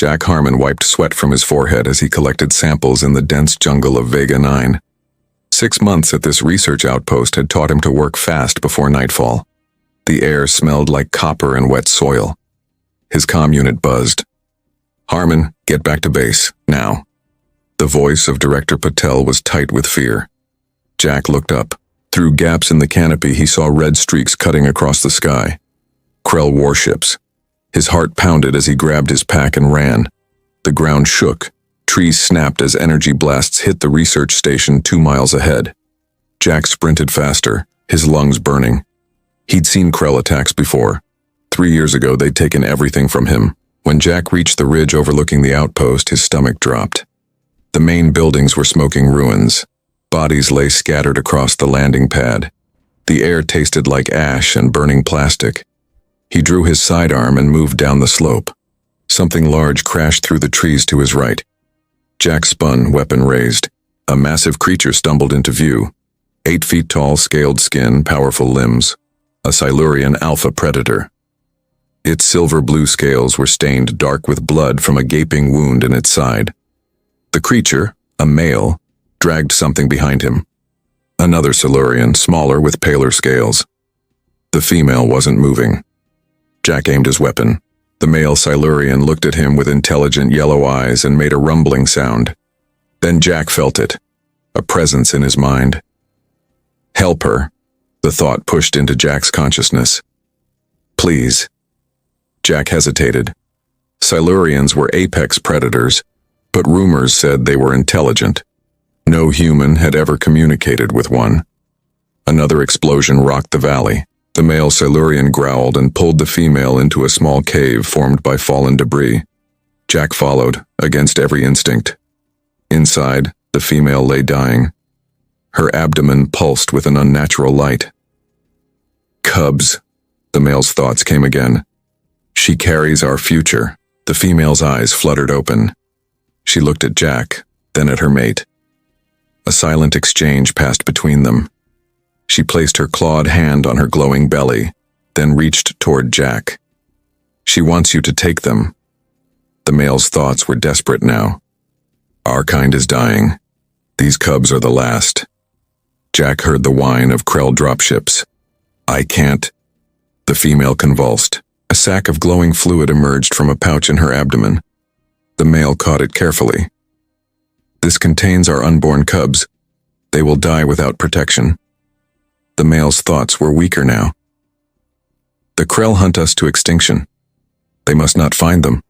Jack Harmon wiped sweat from his forehead as he collected samples in the dense jungle of Vega 9. 6 months at this research outpost had taught him to work fast before nightfall. The air smelled like copper and wet soil. His comm unit buzzed. "Harmon, get back to base, now." The voice of Director Patel was tight with fear. Jack looked up. Through gaps in the canopy, he saw red streaks cutting across the sky. Krell warships. His heart pounded as he grabbed his pack and ran. The ground shook. Trees snapped as energy blasts hit the research station 2 miles ahead. Jack sprinted faster, his lungs burning. He'd seen Krell attacks before. 3 years ago, they'd taken everything from him. When Jack reached the ridge overlooking the outpost, his stomach dropped. The main buildings were smoking ruins. Bodies lay scattered across the landing pad. The air tasted like ash and burning plastic. He drew his sidearm and moved down the slope. Something large crashed through the trees to his right. Jack spun, weapon raised. A massive creature stumbled into view. 8 feet tall, scaled skin, powerful limbs. A Silurian alpha predator. Its silver-blue scales were stained dark with blood from a gaping wound in its side. The creature, a male, dragged something behind him. Another Silurian, smaller with paler scales. The female wasn't moving. Jack aimed his weapon. The male Silurian looked at him with intelligent yellow eyes and made a rumbling sound. Then Jack felt it, a presence in his mind. "Help her," the thought pushed into Jack's consciousness. "Please." Jack hesitated. Silurians were apex predators, but rumors said they were intelligent. No human had ever communicated with one. Another explosion rocked the valley. The male Silurian growled and pulled the female into a small cave formed by fallen debris. Jack followed, against every instinct. Inside, the female lay dying. Her abdomen pulsed with an unnatural light. "Cubs," the male's thoughts came again. "She carries our future." The female's eyes fluttered open. She looked at Jack, then at her mate. A silent exchange passed between them. She placed her clawed hand on her glowing belly, then reached toward Jack. "She wants you to take them." The male's thoughts were desperate now. "Our kind is dying. These cubs are the last." Jack heard the whine of Krell dropships. "I can't." The female convulsed. A sack of glowing fluid emerged from a pouch in her abdomen. The male caught it carefully. "This contains our unborn cubs. They will die without protection." The male's thoughts were weaker now. "The Krell hunt us to extinction. They must not find them."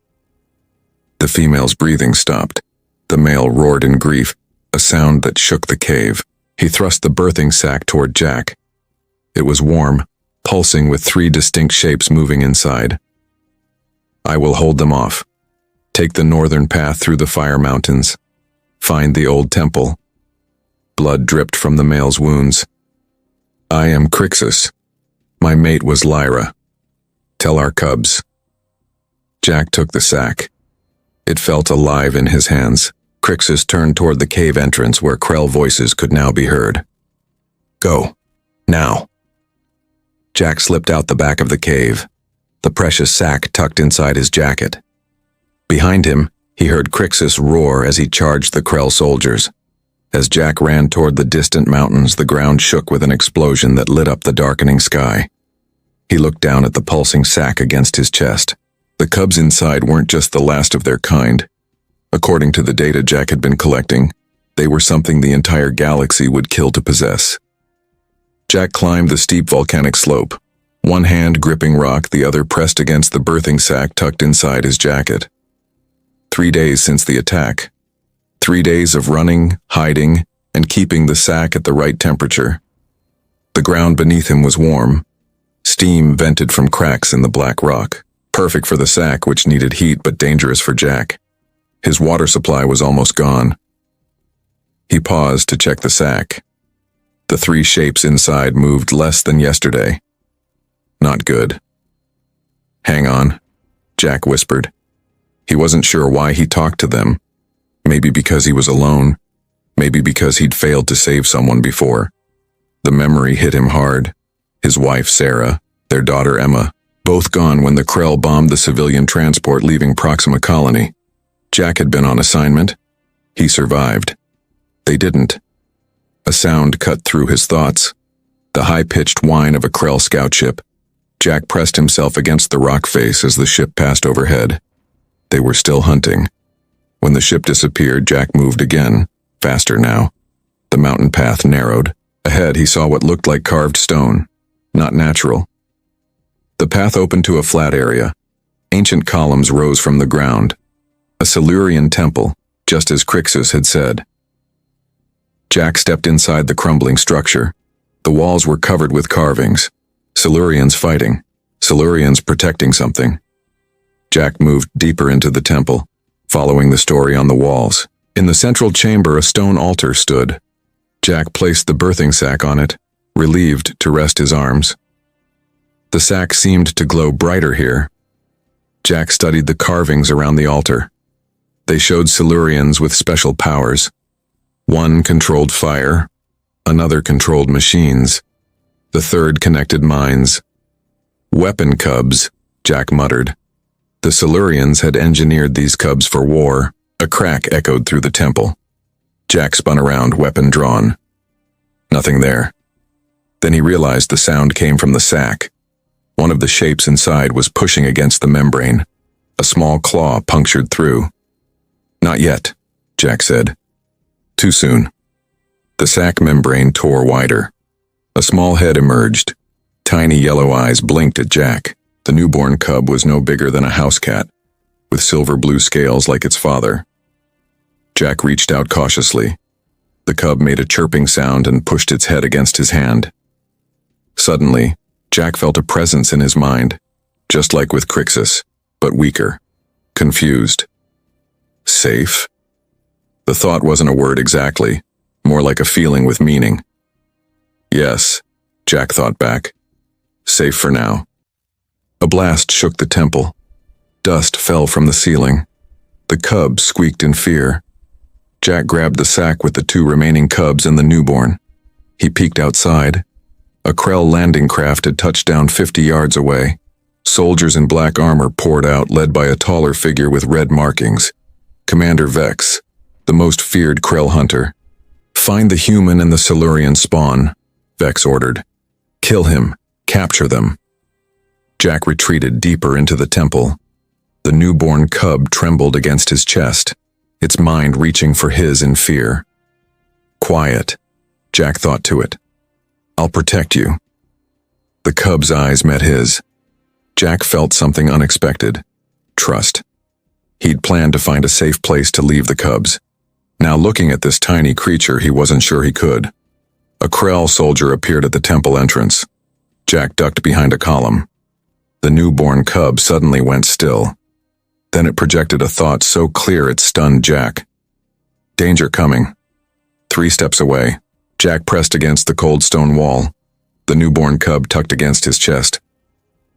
The female's breathing stopped. The male roared in grief, a sound that shook the cave. He thrust the birthing sack toward Jack. It was warm, pulsing with 3 distinct shapes moving inside. "I will hold them off. Take the northern path through the fire mountains. Find the old temple." Blood dripped from the male's wounds. "I am Crixus. My mate was Lyra. Tell our cubs." Jack took the sack. It felt alive in his hands. Crixus turned toward the cave entrance where Krell voices could now be heard. "Go. Now." Jack slipped out the back of the cave, the precious sack tucked inside his jacket. Behind him, he heard Crixus roar as he charged the Krell soldiers. As Jack ran toward the distant mountains, the ground shook with an explosion that lit up the darkening sky. He looked down at the pulsing sack against his chest. The cubs inside weren't just the last of their kind. According to the data Jack had been collecting, they were something the entire galaxy would kill to possess. Jack climbed the steep volcanic slope, one hand gripping rock, the other pressed against the birthing sack tucked inside his jacket. 3 days since the attack. 3 days of running, hiding, and keeping the sack at the right temperature. The ground beneath him was warm. Steam vented from cracks in the black rock, perfect for the sack, which needed heat but dangerous for Jack. His water supply was almost gone. He paused to check the sack. The 3 shapes inside moved less than yesterday. Not good. "Hang on," Jack whispered. He wasn't sure why he talked to them. Maybe because he was alone. Maybe because he'd failed to save someone before. The memory hit him hard. His wife, Sarah, their daughter, Emma, both gone when the Krell bombed the civilian transport leaving Proxima Colony. Jack had been on assignment. He survived. They didn't. A sound cut through his thoughts. The high-pitched whine of a Krell scout ship. Jack pressed himself against the rock face as the ship passed overhead. They were still hunting. When the ship disappeared, Jack moved again, faster now. The mountain path narrowed. Ahead, he saw what looked like carved stone. Not natural. The path opened to a flat area. Ancient columns rose from the ground. A Silurian temple, just as Crixus had said. Jack stepped inside the crumbling structure. The walls were covered with carvings. Silurians fighting. Silurians protecting something. Jack moved deeper into the temple, following the story on the walls. In the central chamber, a stone altar stood. Jack placed the birthing sack on it, relieved to rest his arms. The sack seemed to glow brighter here. Jack studied the carvings around the altar. They showed Silurians with special powers. One controlled fire, another controlled machines. The third connected minds. Weapon cubs, Jack muttered. The Silurians had engineered these cubs for war. A crack echoed through the temple. Jack spun around, weapon drawn. Nothing there. Then he realized the sound came from the sack. One of the shapes inside was pushing against the membrane. A small claw punctured through. Not yet, Jack said. Too soon. The sack membrane tore wider. A small head emerged. Tiny yellow eyes blinked at Jack. The newborn cub was no bigger than a house cat, with silver-blue scales like its father. Jack reached out cautiously. The cub made a chirping sound and pushed its head against his hand. Suddenly, Jack felt a presence in his mind, just like with Crixus, but weaker, confused. Safe? The thought wasn't a word exactly, more like a feeling with meaning. Yes, Jack thought back. Safe for now. A blast shook the temple. Dust fell from the ceiling. The cub squeaked in fear. Jack grabbed the sack with the 2 remaining cubs and the newborn. He peeked outside. A Krell landing craft had touched down 50 yards away. Soldiers in black armor poured out, led by a taller figure with red markings. Commander Vex, the most feared Krell hunter. Find the human and the Silurian spawn, Vex ordered. Kill him. Capture them. Jack retreated deeper into the temple. The newborn cub trembled against his chest, its mind reaching for his in fear. Quiet, Jack thought to it. I'll protect you. The cub's eyes met his. Jack felt something unexpected. Trust. He'd planned to find a safe place to leave the cubs. Now looking at this tiny creature, he wasn't sure he could. A Krell soldier appeared at the temple entrance. Jack ducked behind a column. The newborn cub suddenly went still. Then it projected a thought so clear it stunned Jack. Danger coming. 3 steps away, Jack pressed against the cold stone wall. The newborn cub tucked against his chest.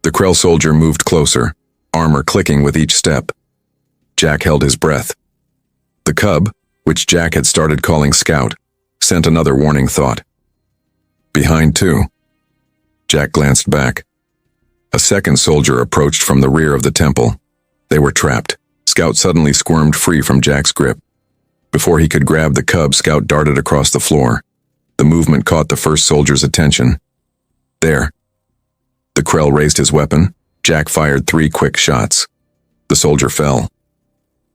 The Krell soldier moved closer, armor clicking with each step. Jack held his breath. The cub, which Jack had started calling Scout, sent another warning thought. Behind 2. Jack glanced back. A second soldier approached from the rear of the temple. They were trapped. Scout suddenly squirmed free from Jack's grip. Before he could grab the cub, Scout darted across the floor. The movement caught the first soldier's attention. There. The Krell raised his weapon. Jack fired 3 quick shots. The soldier fell.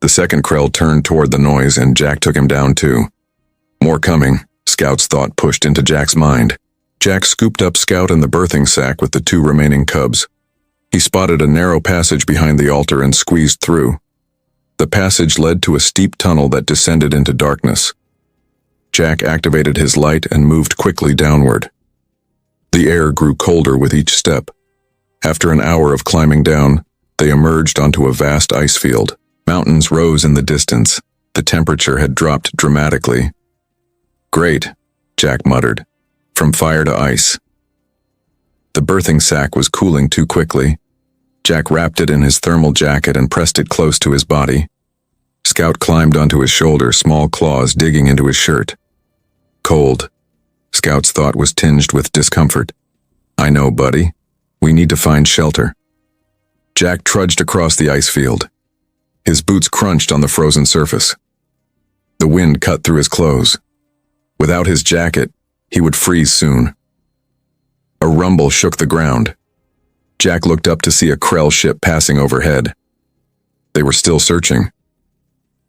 The second Krell turned toward the noise and Jack took him down too. More coming, Scout's thought pushed into Jack's mind. Jack scooped up Scout in the birthing sack with the 2 remaining cubs. He spotted a narrow passage behind the altar and squeezed through. The passage led to a steep tunnel that descended into darkness. Jack activated his light and moved quickly downward. The air grew colder with each step. After an hour of climbing down, they emerged onto a vast ice field. Mountains rose in the distance. The temperature had dropped dramatically. Great, Jack muttered. From fire to ice. The birthing sack was cooling too quickly. Jack wrapped it in his thermal jacket and pressed it close to his body. Scout climbed onto his shoulder, small claws digging into his shirt. Cold. Scout's thought was tinged with discomfort. I know, buddy. We need to find shelter. Jack trudged across the ice field. His boots crunched on the frozen surface. The wind cut through his clothes. Without his jacket, he would freeze soon. A rumble shook the ground. Jack looked up to see a Krell ship passing overhead. They were still searching.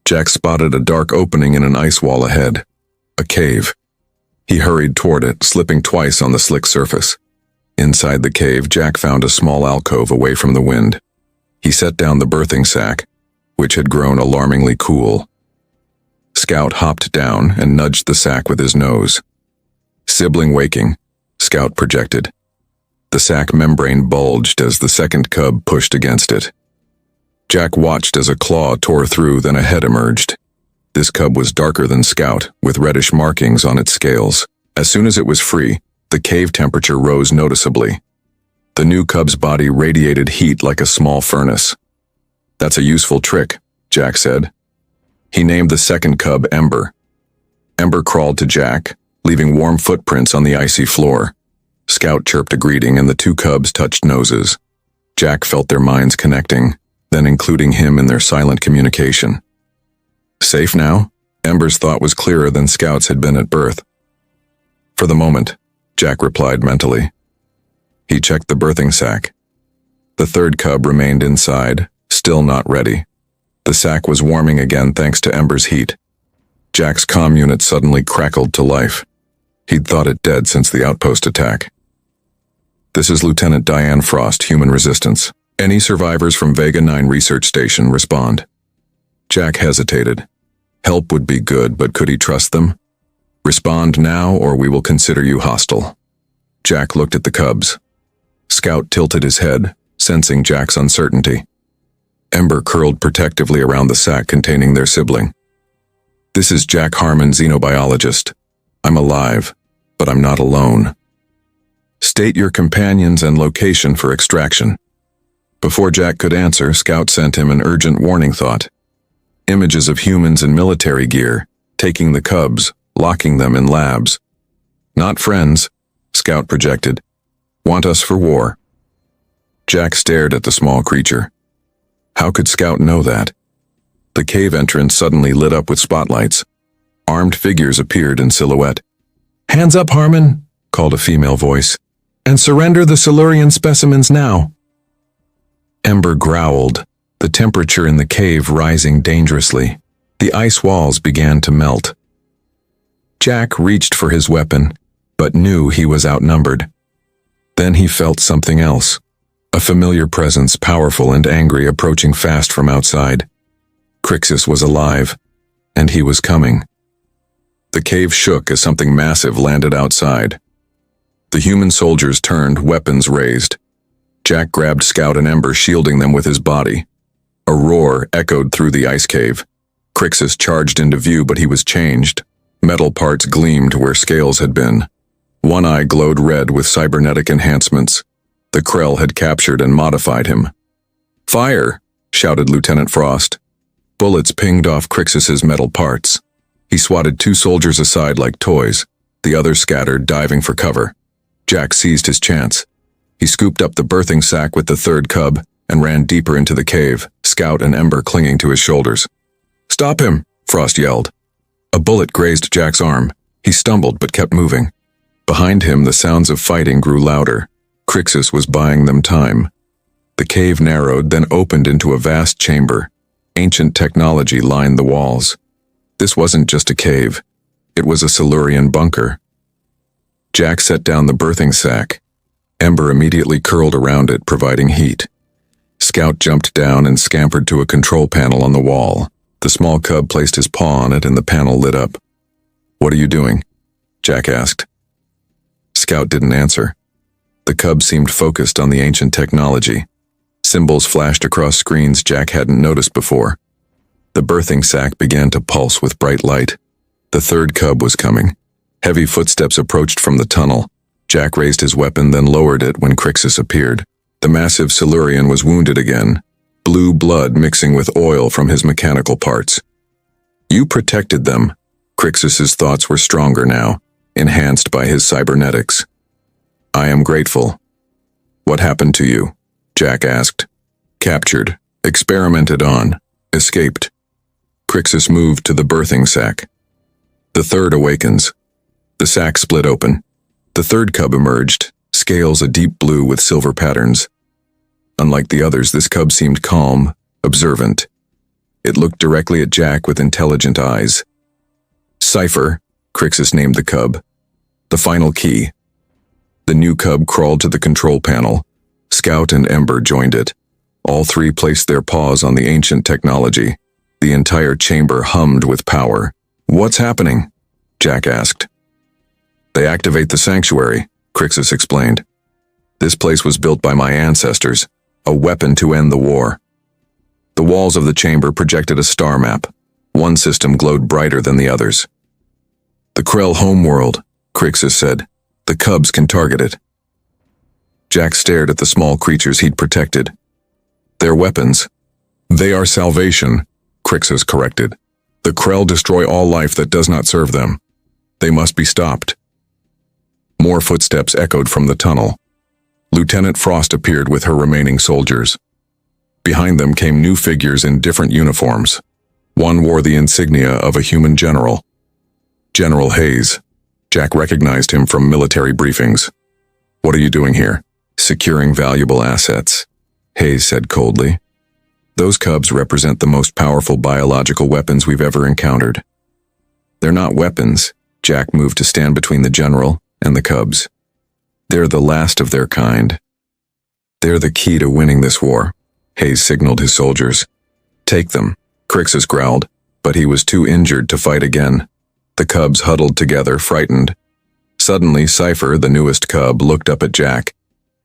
Jack spotted a dark opening in an ice wall ahead. A cave. He hurried toward it, slipping twice on the slick surface. Inside the cave, Jack found a small alcove away from the wind. He set down the birthing sack, which had grown alarmingly cool. Scout hopped down and nudged the sack with his nose. Sibling waking, Scout projected. The sack membrane bulged as the second cub pushed against it. Jack watched as a claw tore through, then a head emerged. This cub was darker than Scout, with reddish markings on its scales. As soon as it was free, the cave temperature rose noticeably. The new cub's body radiated heat like a small furnace. "That's a useful trick," Jack said. He named the second cub Ember. Ember crawled to Jack, leaving warm footprints on the icy floor. Scout chirped a greeting and the two cubs touched noses. Jack felt their minds connecting, then including him in their silent communication. "Safe now?" Ember's thought was clearer than Scout's had been at birth. "For the moment," Jack replied mentally. He checked the birthing sack. The third cub remained inside, still not ready. The sack was warming again thanks to Ember's heat. Jack's comm unit suddenly crackled to life. He'd thought it dead since the outpost attack. "This is Lieutenant Diane Frost, Human Resistance. Any survivors from Vega 9 Research Station, respond." Jack hesitated. Help would be good, but could he trust them? "Respond now, or we will consider you hostile." Jack looked at the cubs. Scout tilted his head, sensing Jack's uncertainty. Ember curled protectively around the sack containing their sibling. "This is Jack Harmon, xenobiologist. I'm alive, but I'm not alone. State your companions and location for extraction." Before Jack could answer, Scout sent him an urgent warning thought. Images of humans in military gear, taking the cubs, locking them in labs. "Not friends," Scout projected. "Want us for war." Jack stared at the small creature. How could Scout know that? The cave entrance suddenly lit up with spotlights. Armed figures appeared in silhouette. "Hands up, Harmon," called a female voice, "and surrender the Silurian specimens now." Ember growled, the temperature in the cave rising dangerously. The ice walls began to melt. Jack reached for his weapon, but knew he was outnumbered. Then he felt something else. A familiar presence, powerful and angry, approaching fast from outside. Crixus was alive, and he was coming. The cave shook as something massive landed outside. The human soldiers turned, weapons raised. Jack grabbed Scout and Ember, shielding them with his body. A roar echoed through the ice cave. Crixus charged into view, but he was changed. Metal parts gleamed where scales had been. One eye glowed red with cybernetic enhancements. The Krell had captured and modified him. "Fire!" shouted Lieutenant Frost. Bullets pinged off Crixus's metal parts. He swatted two soldiers aside like toys. The others scattered, diving for cover. Jack seized his chance. He scooped up the birthing sack with the third cub and ran deeper into the cave, Scout and Ember clinging to his shoulders. "Stop him!" Frost yelled. A bullet grazed Jack's arm. He stumbled but kept moving. Behind him, the sounds of fighting grew louder. Crixus was buying them time. The cave narrowed, then opened into a vast chamber. Ancient technology lined the walls. This wasn't just a cave. It was a Silurian bunker. Jack set down the birthing sack. Ember immediately curled around it, providing heat. Scout jumped down and scampered to a control panel on the wall. The small cub placed his paw on it and the panel lit up. "What are you doing?" Jack asked. Scout didn't answer. The cub seemed focused on the ancient technology. Symbols flashed across screens Jack hadn't noticed before. The birthing sack began to pulse with bright light. The third cub was coming. Heavy footsteps approached from the tunnel. Jack raised his weapon, then lowered it when Crixus appeared. The massive Silurian was wounded again, blue blood mixing with oil from his mechanical parts. "You protected them." Crixus's thoughts were stronger now, enhanced by his cybernetics. "I am grateful." "What happened to you?" Jack asked. "Captured, experimented on, Escaped. Crixus moved to the birthing sac. The third awakens. The sac split open. The third cub emerged, scales a deep blue with silver patterns. Unlike the others, this cub seemed calm, observant. It looked directly at Jack with intelligent eyes. Cipher, Crixus named the cub. The final key. The new cub crawled to the control panel. Scout and Ember joined it. All three placed their paws on the ancient technology. The entire chamber hummed with power. "What's happening?" Jack asked. "They activate the sanctuary," Crixus explained. "This place was built by my ancestors, a weapon to end the war." The walls of the chamber projected a star map. One system glowed brighter than the others. "The Krell homeworld," Crixus said. "The cubs can target it." Jack stared at the small creatures he'd protected. "Their weapons. They are salvation," Crixus corrected. "The Krell destroy all life that does not serve them. They must be stopped." More footsteps echoed from the tunnel. Lieutenant Frost appeared with her remaining soldiers. Behind them came new figures in different uniforms. One wore the insignia of a human general. General Hayes. Jack recognized him from military briefings. "What are you doing here?" "Securing valuable assets," Hayes said coldly. "Those cubs represent the most powerful biological weapons we've ever encountered." "They're not weapons." Jack moved to stand between the general and the cubs. "They're the last of their kind. They're the key to winning this war," Hayes signaled his soldiers. "Take them," Crixus growled, but he was too injured to fight again. The cubs huddled together, frightened. Suddenly, Cipher, the newest cub, looked up at Jack.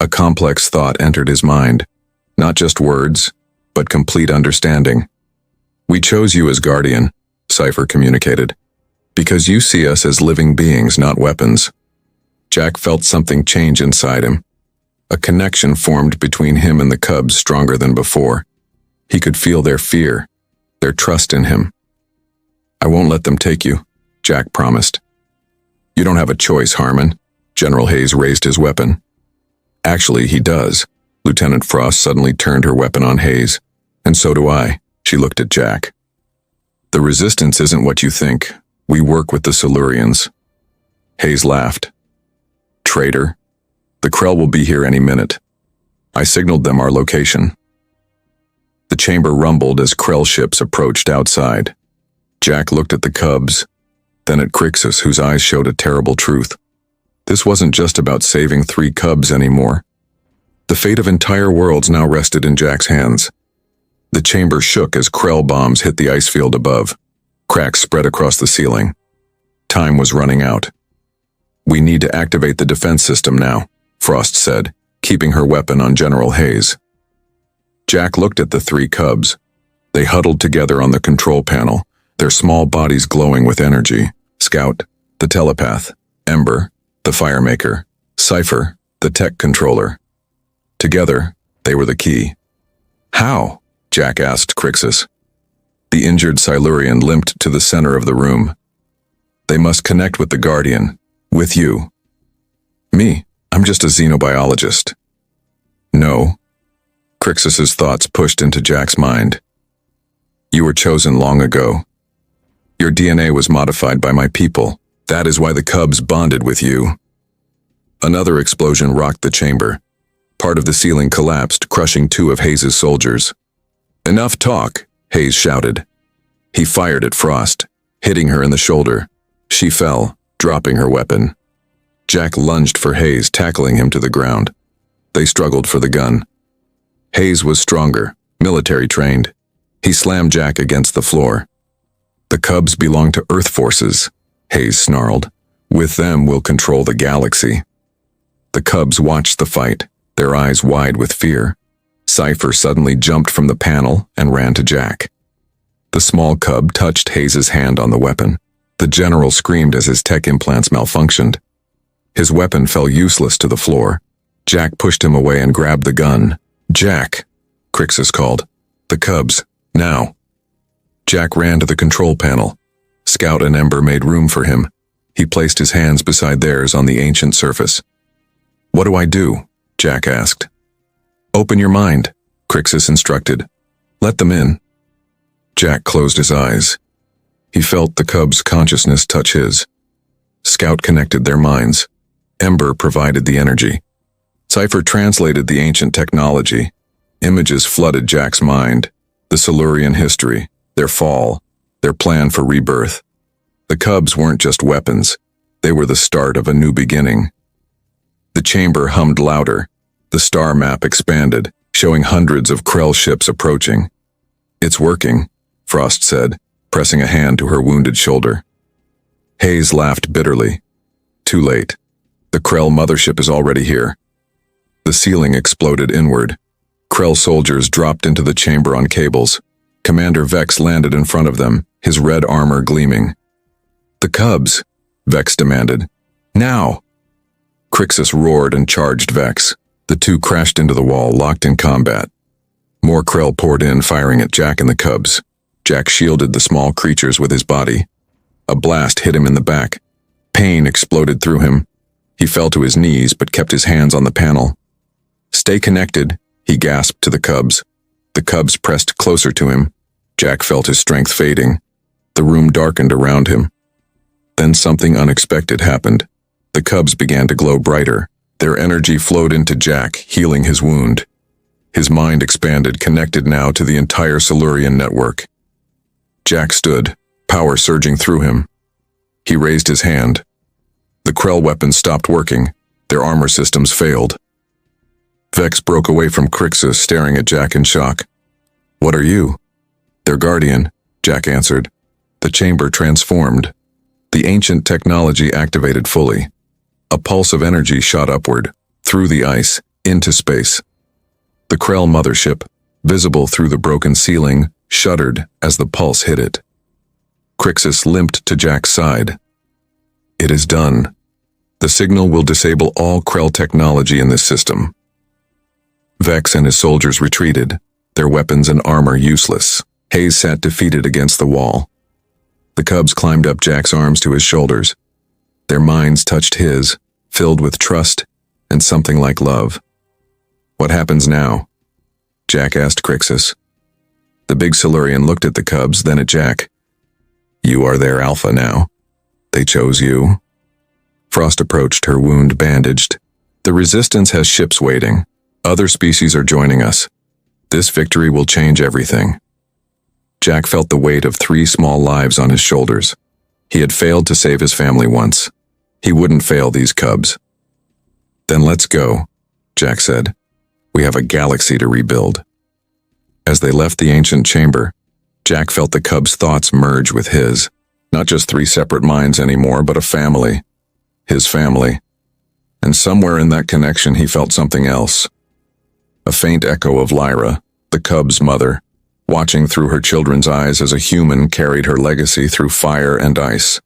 A complex thought entered his mind. Not just words, but complete understanding. "We chose you as guardian," Cipher communicated, "because you see us as living beings, not weapons." Jack felt something change inside him. A connection formed between him and the cubs stronger than before. He could feel their fear, their trust in him. "I won't let them take you," Jack promised. "You don't have a choice, Harmon." General Hayes raised his weapon. "Actually, he does." Lieutenant Frost suddenly turned her weapon on Hayes. "And so do I." She looked at Jack. "The resistance isn't what you think. We work with the Silurians." Hayes laughed. "Traitor. The Krell will be here any minute. I signaled them our location." The chamber rumbled as Krell ships approached outside. Jack looked at the cubs, then at Crixus, whose eyes showed a terrible truth. This wasn't just about saving 3 cubs anymore. The fate of entire worlds now rested in Jack's hands. The chamber shook as Krell bombs hit the ice field above. Cracks spread across the ceiling. Time was running out. "We need to activate the defense system now," Frost said, keeping her weapon on General Hayes. Jack looked at the 3 cubs. They huddled together on the control panel, their small bodies glowing with energy. Scout, the telepath; Ember, the firemaker; Cipher, the tech controller. Together, they were the key. "How?" Jack asked Crixus. The injured Silurian limped to the center of the room. "They must connect with the Guardian. With you." "Me? I'm just a xenobiologist." "No." Crixus's thoughts pushed into Jack's mind. "You were chosen long ago. Your DNA was modified by my people. That is why the cubs bonded with you." Another explosion rocked the chamber. Part of the ceiling collapsed, crushing 2 of Hayes' soldiers. "Enough talk," Hayes shouted. He fired at Frost, hitting her in the shoulder. She fell, dropping her weapon. Jack lunged for Hayes, tackling him to the ground. They struggled for the gun. Hayes was stronger, military-trained. He slammed Jack against the floor. "The cubs belong to Earth forces," Hayes snarled. "With them, we'll control the galaxy." The cubs watched the fight, their eyes wide with fear. Cipher suddenly jumped from the panel and ran to Jack. The small cub touched Hayes' hand on the weapon. The general screamed as his tech implants malfunctioned. His weapon fell useless to the floor. Jack pushed him away and grabbed the gun. "Jack," Crixus called. "The cubs, now." Jack ran to the control panel. Scout and Ember made room for him. He placed his hands beside theirs on the ancient surface. "What do I do?" Jack asked. "Open your mind," Crixus instructed. "Let them in." Jack closed his eyes. He felt the cub's consciousness touch his. Scout connected their minds. Ember provided the energy. Cypher translated the ancient technology. Images flooded Jack's mind. The Silurian history, their fall, their plan for rebirth. The cubs weren't just weapons. They were the start of a new beginning. The chamber hummed louder. The star map expanded, showing hundreds of Krell ships approaching. "It's working," Frost said, pressing a hand to her wounded shoulder. Hayes laughed bitterly. "Too late. The Krell mothership is already here." The ceiling exploded inward. Krell soldiers dropped into the chamber on cables. Commander Vex landed in front of them, his red armor gleaming. "The cubs," Vex demanded. "Now!" Crixus roared and charged Vex. The two crashed into the wall, locked in combat. More Krell poured in, firing at Jack and the cubs. Jack shielded the small creatures with his body. A blast hit him in the back. Pain exploded through him. He fell to his knees but kept his hands on the panel. "Stay connected," he gasped to the cubs. The cubs pressed closer to him. Jack felt his strength fading. The room darkened around him. Then something unexpected happened. The cubs began to glow brighter. Their energy flowed into Jack, healing his wound. His mind expanded, connected now to the entire Silurian network. Jack stood, power surging through him. He raised his hand. The Krell weapons stopped working. Their armor systems failed. Vex broke away from Crixus, staring at Jack in shock. "What are you?" "Their guardian," Jack answered. The chamber transformed. The ancient technology activated fully. A pulse of energy shot upward, through the ice, into space. The Krell mothership, visible through the broken ceiling, shuddered as the pulse hit it. Crixus limped to Jack's side. "It is done. The signal will disable all Krell technology in this system." Vex and his soldiers retreated, their weapons and armor useless. Hayes sat defeated against the wall. The cubs climbed up Jack's arms to his shoulders. Their minds touched his, filled with trust and something like love. "What happens now?" Jack asked Crixus. The big Silurian looked at the cubs, then at Jack. "You are their alpha now. They chose you." Frost approached, her wound bandaged. "The Resistance has ships waiting. Other species are joining us. This victory will change everything." Jack felt the weight of 3 small lives on his shoulders. He had failed to save his family once. He wouldn't fail these cubs. "Then let's go," Jack said. "We have a galaxy to rebuild." As they left the ancient chamber, Jack felt the cub's thoughts merge with his. Not just 3 separate minds anymore, but a family. His family. And somewhere in that connection he felt something else. A faint echo of Lyra, the cub's mother, watching through her children's eyes as a human carried her legacy through fire and ice.